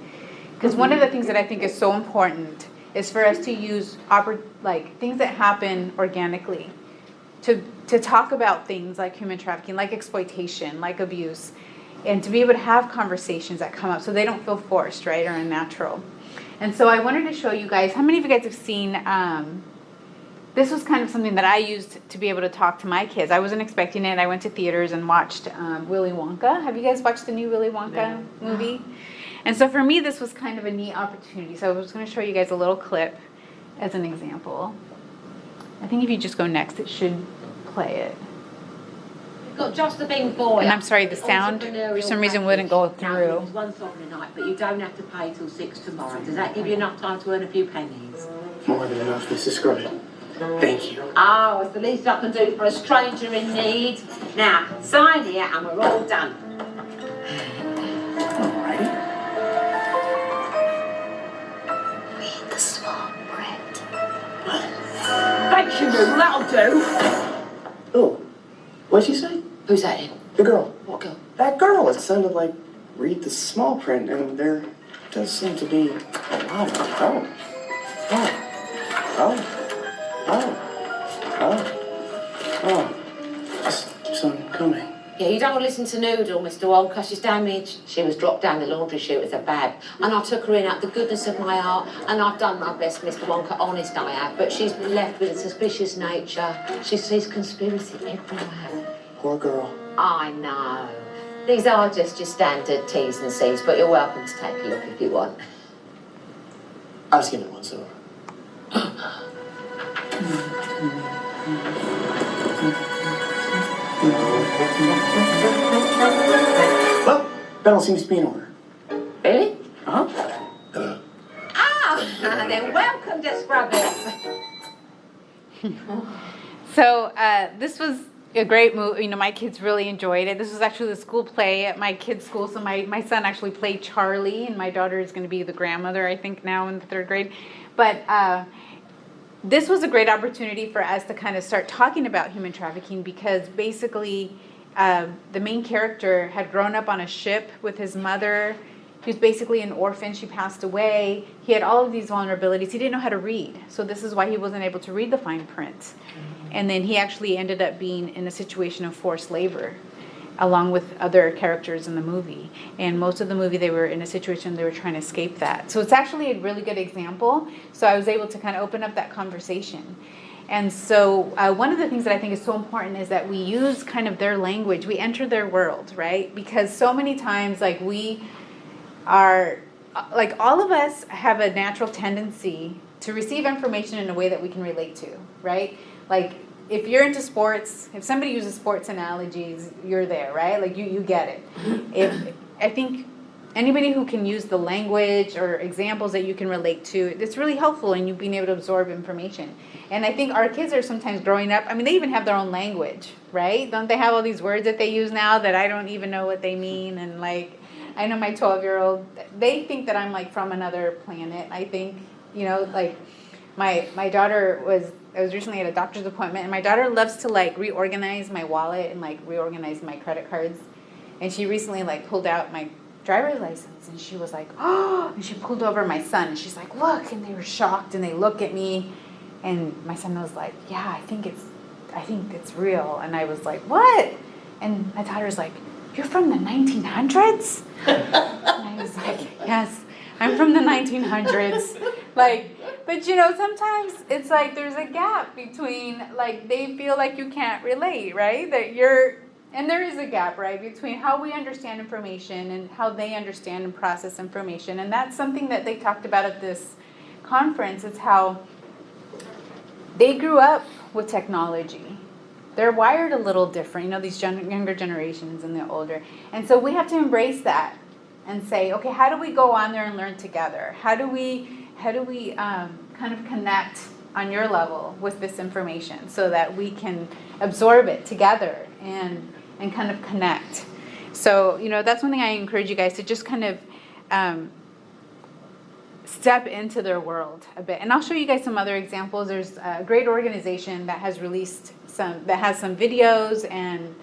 Speaker 1: Because one of the things that I think is so important is for us to use things that happen organically to talk about things like human trafficking, like exploitation, like abuse, and to be able to have conversations that come up so they don't feel forced, right, or unnatural. And so I wanted to show you guys, how many of you guys have seen, this was kind of something that I used to be able to talk to my kids. I wasn't expecting it. I went to theaters and watched Willy Wonka. Have you guys watched the new Willy Wonka movie? And so for me, this was kind of a neat opportunity. So I was going to show you guys a little clip as an example. I think if you just go next, it should play it.
Speaker 6: Got just the big boy.
Speaker 1: And I'm sorry, the sound for some reason wouldn't go through.
Speaker 6: One sovereign night, but you don't have to pay till 6 tomorrow. Does that give you enough time to earn a few pennies?
Speaker 7: More than enough, Mrs. Scruggs. Thank you.
Speaker 6: Oh, it's the least I can do for a stranger in need. Now, sign here and we're all done.
Speaker 7: Alrighty.
Speaker 8: Read the small print.
Speaker 6: Thank you, Lou. That'll do.
Speaker 7: Oh, what'd you say?
Speaker 6: Who's that in?
Speaker 7: The girl.
Speaker 6: What girl?
Speaker 7: That girl. It sounded like read the small print, and there does seem to be a lot of it. Just coming.
Speaker 6: Yeah, you don't want to listen to Noodle, Mr. Wonka. She's damaged. She was dropped down the laundry chute with a bag. And I took her in out the goodness of my heart, and I've done my best, Mr. Wonka, honest I have. But she's been left with a suspicious nature. She sees conspiracy everywhere.
Speaker 7: Poor girl.
Speaker 6: I know. These are just your standard T's and C's, but you're welcome to take a look if you want.
Speaker 7: I was giving it once over. Well, that all seems to be in order.
Speaker 6: Really?
Speaker 7: Uh-huh.
Speaker 6: Then welcome to Scrubbies.
Speaker 1: So this was a great movie. My kids really enjoyed it. This was actually the school play at my kids' school. So my son actually played Charlie, and my daughter is going to be the grandmother, I think, now in the 3rd grade. But this was a great opportunity for us to kind of start talking about human trafficking, because basically the main character had grown up on a ship with his mother. He was basically an orphan. She passed away. He had all of these vulnerabilities. He didn't know how to read. So this is why he wasn't able to read the fine print. And then he actually ended up being in a situation of forced labor, along with other characters in the movie. And most of the movie, they were in a situation they were trying to escape that. So it's actually a really good example. So I was able to kind of open up that conversation. And so one of the things that I think is so important is that we use kind of their language. We enter their world, right? Because so many times, like, we are, like, all of us have a natural tendency to receive information in a way that we can relate to, right? Like, if you're into sports, if somebody uses sports analogies, you're there, right? Like, you get it. I think anybody who can use the language or examples that you can relate to, it's really helpful in you being able to absorb information. And I think our kids are sometimes growing up, I mean, they even have their own language, right? Don't they have all these words that they use now that I don't even know what they mean? And like, I know my 12-year-old, they think that I'm like from another planet. I think, you know, like my daughter I was recently at a doctor's appointment, and my daughter loves to like reorganize my wallet and like reorganize my credit cards. And she recently like pulled out my driver's license, and she was like, oh, and she pulled over my son, and she's like, look, and they were shocked, and they look at me, and my son was like, yeah, I think it's real. And I was like, what? And my daughter's like, you're from the 1900s? And I was like, yes, I'm from the 1900s. Like, but you know, sometimes it's like there's a gap between, like, they feel like you can't relate, right? And there is a gap, right, between how we understand information and how they understand and process information. And that's something that they talked about at this conference. It's how they grew up with technology. They're wired a little different, you know, these younger generations and the older. And so we have to embrace that and say, okay, how do we go on there and learn together? How do we kind of connect on your level with this information so that we can absorb it together and kind of connect. So, you know, that's one thing I encourage you guys to just kind of step into their world a bit. And I'll show you guys some other examples. There's a great organization that has released some videos and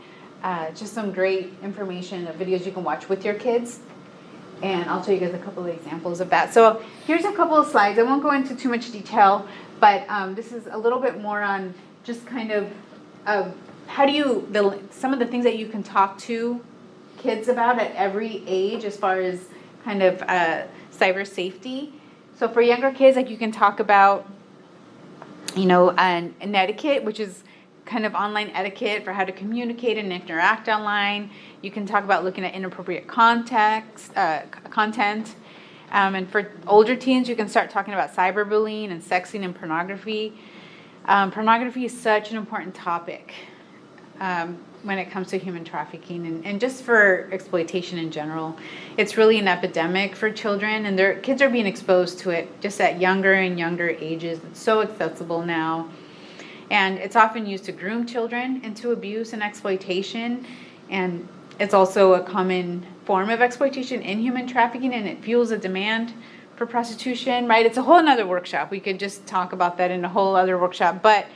Speaker 1: just some great information of videos you can watch with your kids. And I'll show you guys a couple of examples of that. So here's a couple of slides. I won't go into too much detail, but this is a little bit more on just kind of how do you, some of the things that you can talk to kids about at every age as far as kind of cyber safety. So for younger kids, like, you can talk about, you know, an etiquette, which is kind of online etiquette for how to communicate and interact online. You can talk about looking at inappropriate content. And for older teens, you can start talking about cyberbullying and sexting and pornography. Pornography is such an important topic when it comes to human trafficking and just for exploitation in general. It's really an epidemic for children, and their kids are being exposed to it just at younger and younger ages. It's so accessible now. And it's often used to groom children into abuse and exploitation. And it's also a common form of exploitation in human trafficking, and it fuels a demand for prostitution, right? It's a whole nother workshop. We could just talk about that in a whole other workshop. But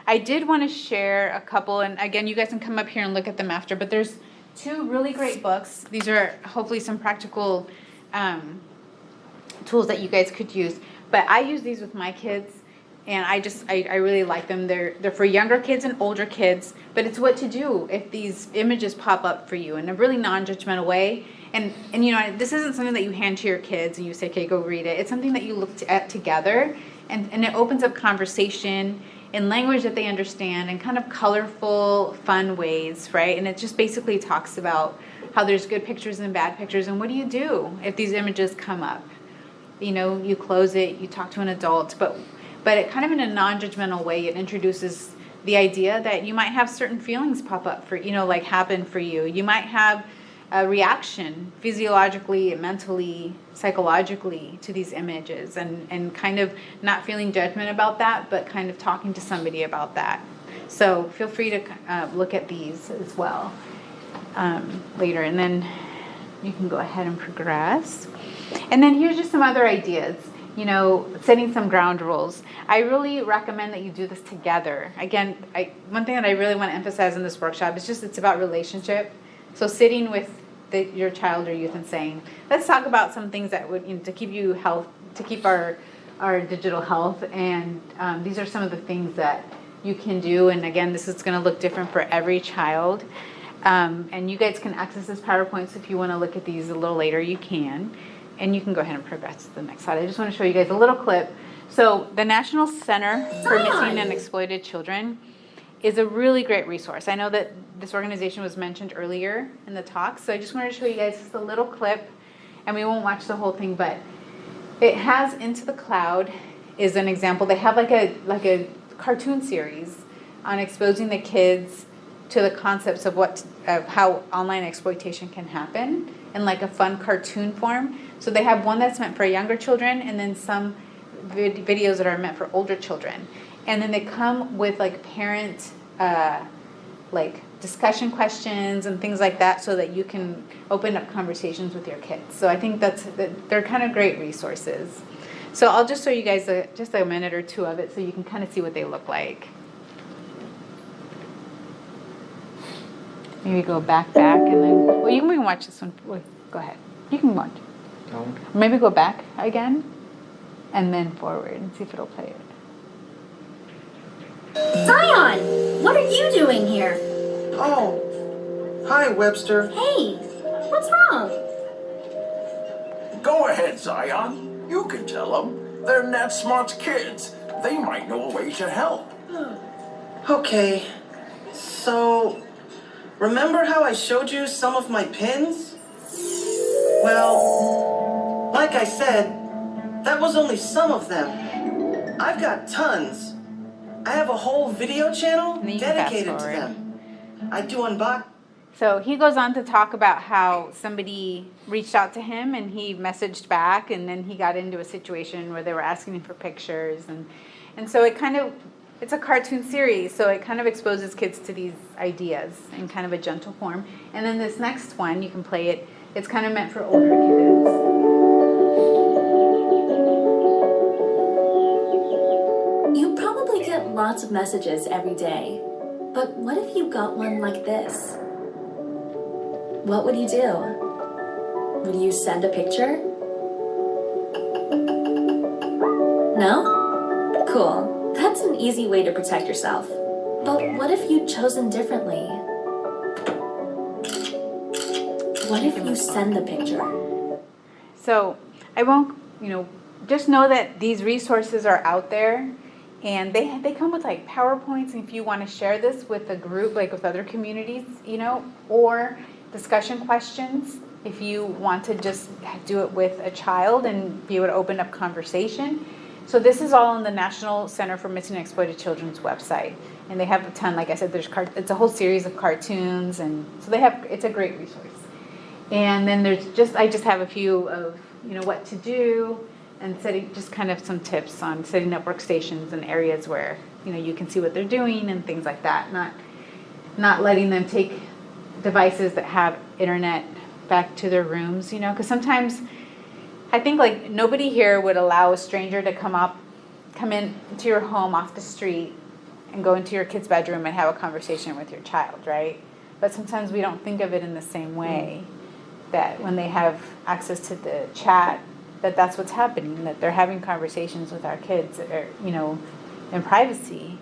Speaker 1: I did want to share a couple, and again, you guys can come up here and look at them after, but there's two really great books. These are hopefully some practical tools that you guys could use. But I use these with my kids, and I really like them. They're for younger kids and older kids, but it's what to do if these images pop up for you in a really non-judgmental way. And you know, this isn't something that you hand to your kids and you say, okay, go read it. It's something that you look at together, and it opens up conversation in language that they understand in kind of colorful, fun ways, right? And it just basically talks about how there's good pictures and bad pictures, and what do you do if these images come up? You know, you close it, you talk to an adult, but it kind of in a non-judgmental way, it introduces the idea that you might have certain feelings pop up for, you know, like happen for you. You might have a reaction physiologically, mentally, psychologically to these images, and kind of not feeling judgment about that, but kind of talking to somebody about that. So feel free to look at these as well later, and then you can go ahead and progress. And then here's just some other ideas. You know, setting some ground rules. I really recommend that you do this together. Again, one thing that I really want to emphasize in this workshop is just it's about relationship. So sitting with your child or youth and saying, let's talk about some things that would, you know, to keep you health, to keep our digital health. And these are some of the things that you can do. And again, this is going to look different for every child. And you guys can access this PowerPoint, so if you want to look at these a little later, you can. And you can go ahead and progress to the next slide. I just want to show you guys a little clip. So the National Center for Missing and Exploited Children is a really great resource. I know that this organization was mentioned earlier in the talk, so I just wanted to show you guys just a little clip. and we won't watch the whole thing, but it has Into the Cloud is an example. They have like a cartoon series on exposing the kids to the concepts of how online exploitation can happen in like a fun cartoon form. So they have one that's meant for younger children, and then some videos that are meant for older children. And then they come with like parent like discussion questions and things like that, so that you can open up conversations with your kids. So I think they're kind of great resources. So I'll just show you guys just a minute or two of it so you can kind of see what they look like. Maybe go back, and then, well, you can watch this one. Wait, go ahead. You can watch. Maybe go back again, and then forward, and see if it'll play it.
Speaker 8: Zion! What are you doing here?
Speaker 7: Oh, hi, Webster.
Speaker 8: Hey, what's wrong?
Speaker 9: Go ahead, Zion. You can tell them. They're NetSmart's kids. They might know a way to help.
Speaker 7: Okay, so remember how I showed you some of my pins? Well, like I said, that was only some of them. I've got tons. I have a whole video channel dedicated to them. I do unbox.
Speaker 1: So he goes on to talk about how somebody reached out to him and he messaged back, and then he got into a situation where they were asking him for pictures, and so it's a cartoon series, so it kind of exposes kids to these ideas in kind of a gentle form. And then this next one, you can play it. It's kind of meant for older kids.
Speaker 8: You probably get lots of messages every day. But what if you got one like this? What would you do? Would you send a picture? No? Cool. That's an easy way to protect yourself. But what if you'd chosen differently? What if you send the picture?
Speaker 1: So I won't, just know that these resources are out there, and they come with like PowerPoints. If you want to share this with a group, like with other communities, or discussion questions, if you want to just do it with a child and be able to open up conversation. So this is all on the National Center for Missing and Exploited Children's website, and they have a ton. Like I said, it's a whole series of cartoons, and so it's a great resource. And then I just have a few of what to do, and setting just kind of some tips on setting up workstations in areas where you can see what they're doing and things like that. Not letting them take devices that have internet back to their rooms, because sometimes I think like nobody here would allow a stranger to come into your home off the street and go into your kid's bedroom and have a conversation with your child, right? But sometimes we don't think of it in the same way, that when they have access to the chat, that's what's happening, that they're having conversations with our kids, in privacy,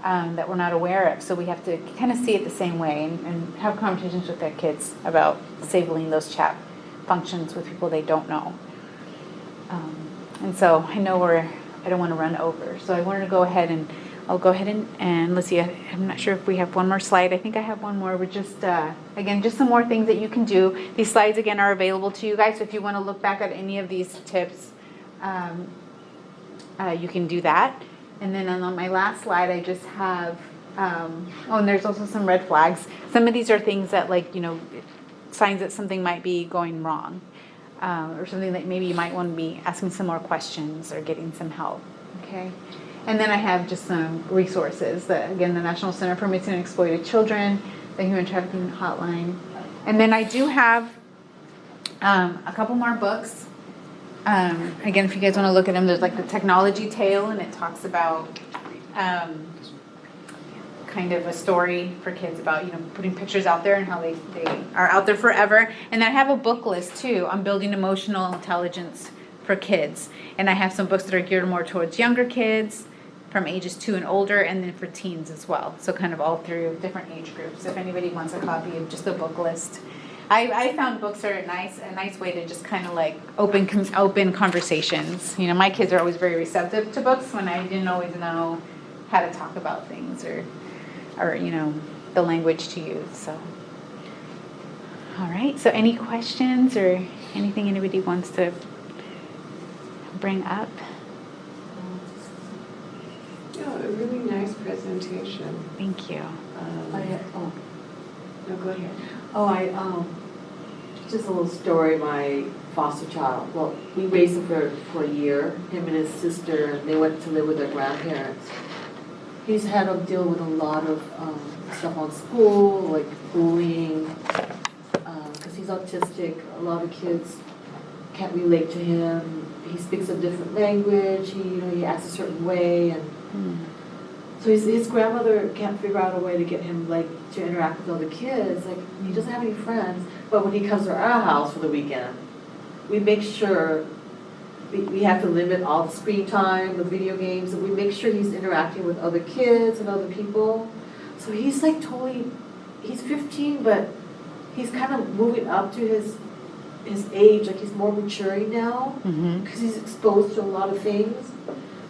Speaker 1: that we're not aware of. So we have to kind of see it the same way and have conversations with their kids about disabling those chat functions with people they don't know. And so I know I don't want to run over. So I wanted to go ahead and let's see, I'm not sure if we have one more slide. I think I have one more. We're just, again, just some more things that you can do. These slides, again, are available to you guys. So if you want to look back at any of these tips, you can do that. And then on my last slide, I just have, and there's also some red flags. Some of these are things that signs that something might be going wrong, or something that maybe you might want to be asking some more questions or getting some help, okay? And then I have just some resources that, again, the National Center for Missing and Exploited Children, the Human Trafficking Hotline. And then I do have a couple more books. Again, if you guys want to look at them, there's like the Technology Tale, and it talks about kind of a story for kids about, putting pictures out there and how they are out there forever. And then I have a book list, too, on building emotional intelligence for kids. And I have some books that are geared more towards younger kids, from ages 2 and older, and then for teens as well. So kind of all through different age groups. If anybody wants a copy of just the book list. I found books are a nice way to just kind of like open conversations. My kids are always very receptive to books when I didn't always know how to talk about things or the language to use. So, all right. So any questions or Anything anybody wants to bring up?
Speaker 3: Yeah, a really nice presentation.
Speaker 1: Thank you.
Speaker 3: No, go ahead.
Speaker 4: Just a little story, my foster child, well, we raised him for a year, him and his sister, and they went to live with their grandparents. He's had to deal with a lot of stuff on school, like bullying, because he's autistic. A lot of kids can't relate to him. He speaks a different language, he acts a certain way, and so his grandmother can't figure out a way to get him to interact with other kids. He doesn't have any friends, but when he comes to our house for the weekend, we make sure we have to limit all the screen time, the video games, and we make sure he's interacting with other kids and other people. So he's he's 15, but he's kind of moving up to his age, he's more maturing now, because he's exposed to a lot of things.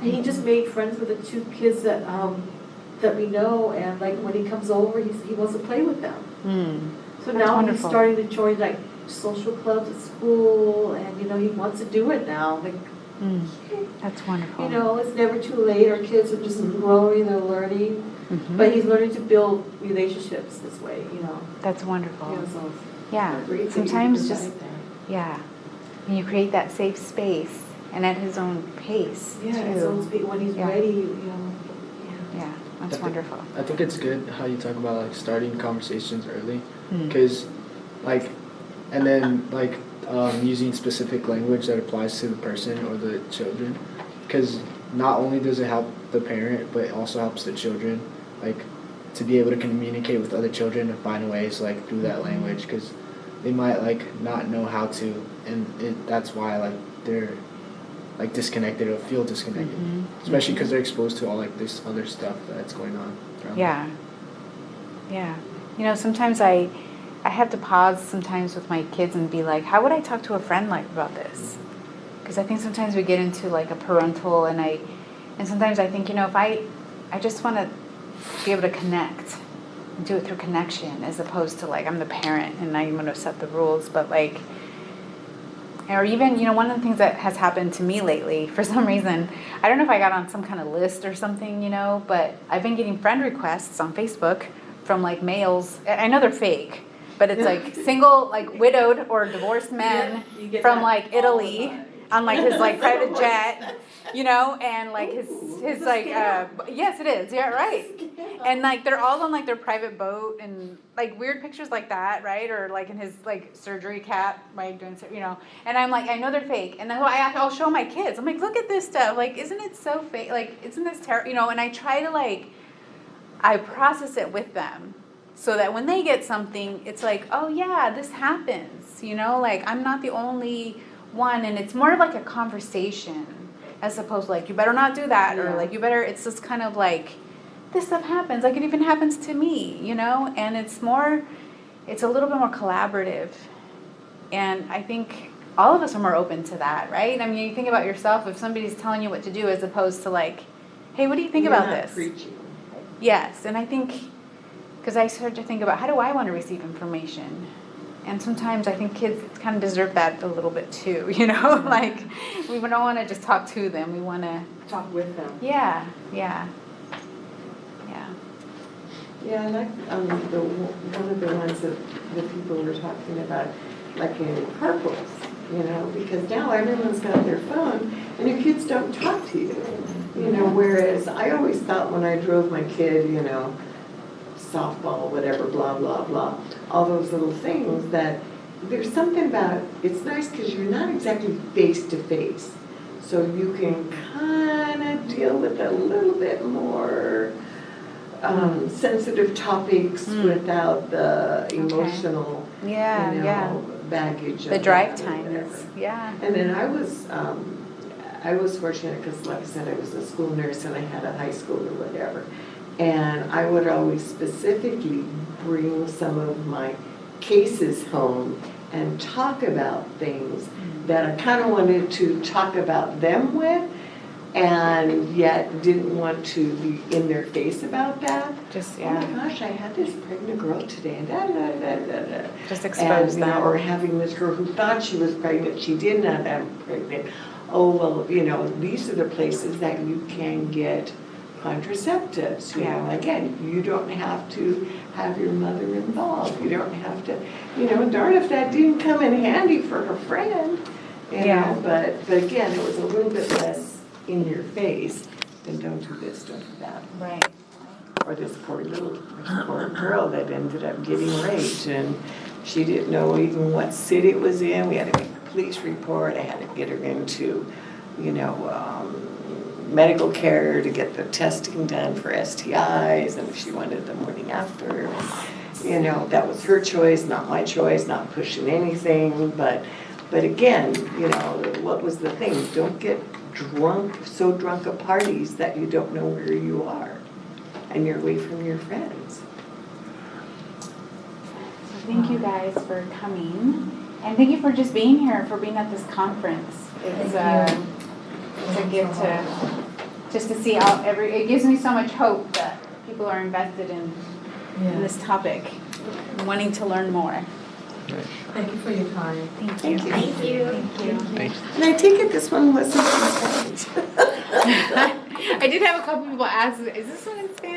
Speaker 4: And he just made friends with the two kids that we know, and when he comes over, he wants to play with them. So
Speaker 1: That's
Speaker 4: now
Speaker 1: wonderful.
Speaker 4: he's starting to join social clubs at school, and he wants to do it now.
Speaker 1: That's wonderful.
Speaker 4: It's never too late. Our kids are just growing, they're learning, but he's learning to build relationships this way.
Speaker 1: That's wonderful.
Speaker 4: So
Speaker 1: Yeah.
Speaker 3: Great that
Speaker 1: Sometimes
Speaker 3: you
Speaker 1: just
Speaker 3: provide that.
Speaker 1: yeah, and you create that safe space and at his own pace
Speaker 4: yeah,
Speaker 1: too.
Speaker 4: so when he's
Speaker 1: Yeah.
Speaker 4: ready,
Speaker 1: Yeah, that's
Speaker 2: think-
Speaker 1: wonderful.
Speaker 2: I think it's good how you talk about starting conversations early,
Speaker 1: Mm.
Speaker 2: because and then using specific language that applies to the person or the children, because not only does it help the parent, but it also helps the children to be able to communicate with other children and find ways through that language, because they might not know how to, and that's why they're disconnected or feel disconnected, especially because they're exposed to all this other stuff that's going on around them.
Speaker 1: Yeah. Sometimes I have to pause sometimes with my kids and be like, how would I talk to a friend about this? Because I think sometimes we get into a parental, and sometimes I think, if I just want to be able to connect and do it through connection, as opposed to I'm the parent and I'm going to set the rules, but or even, one of the things that has happened to me lately, for some reason, I don't know if I got on some kind of list or something, but I've been getting friend requests on Facebook from males. I know they're fake, but it's single, widowed or divorced men
Speaker 4: You get
Speaker 1: from
Speaker 4: that all
Speaker 1: Italy
Speaker 4: the
Speaker 1: on his private jet, and his yes, it is, yeah, right. And they're all on their private boat, and weird pictures like that, right? Or in his surgery cap, right, doing and I'm I know they're fake, and then I'll show my kids. I'm look at this stuff, isn't it so fake? Isn't this terrible? And I try to I process it with them, so that when they get something, it's oh yeah, this happens, I'm not the only one, and it's more of a conversation, as opposed to you better not do that, or you better, it's just kind of this stuff happens, it even happens to me, and it's a little bit more collaborative, and I think all of us are more open to that, right? I mean, you think about yourself, if somebody's telling you what to do, as opposed to hey, what do you think about this?
Speaker 3: Preaching.
Speaker 1: Yes, and I think, because I started to think about, how do I want to receive information? And sometimes I think kids kind of deserve that a little bit too, we don't want to just talk to them, we want to
Speaker 4: talk with them.
Speaker 1: Yeah.
Speaker 3: Yeah, I like one of the ones that the people were talking about, in purples, because now everyone's got their phone, and your kids don't talk to you, whereas I always thought when I drove my kid, softball, whatever, blah, blah, blah, all those little things, that there's something about, it's nice because you're not exactly face to face, so you can kind of deal with a little bit more sensitive topics without the emotional baggage.
Speaker 1: The drive time is,
Speaker 3: And then I was fortunate because, like I said, I was a school nurse and I had a high school or whatever. And I would always specifically bring some of my cases home and talk about things that I kind of wanted to talk about them with, and yet didn't want to be in their face about that.
Speaker 1: Just,
Speaker 3: Oh my gosh, I had this pregnant girl today, and da da da da da.
Speaker 1: Just expose
Speaker 3: And,
Speaker 1: them.
Speaker 3: or having this girl who thought she was pregnant, she did not have pregnant. Oh, well, these are the places that you can get contraceptives,
Speaker 1: Yeah.
Speaker 3: Again, you don't have to have your mother involved. You don't have to, darn if that didn't come in handy for her friend,
Speaker 1: Yeah.
Speaker 3: But again, it was a little bit less in your face than don't do this, don't do that.
Speaker 1: Right.
Speaker 3: Or this poor girl that ended up getting raped, and she didn't know even what city it was in. We had to make a police report. I had to get her into, medical care to get the testing done for STIs, and she wanted the morning after. That was her choice, not my choice, not pushing anything, but again, what was the thing? Don't get so drunk at parties that you don't know where you are and you're away from your friends.
Speaker 1: So thank you guys for coming, and thank you for just being here, for being at this conference. It's a gift to see how it gives me so much hope that people are invested in this topic, wanting to learn more.
Speaker 4: Thank you for your time.
Speaker 1: Thank you.
Speaker 3: Thank
Speaker 8: you.
Speaker 2: Thanks.
Speaker 3: And I take it this one wasn't in Spanish.
Speaker 1: I did have a couple people ask, is this one in Spanish?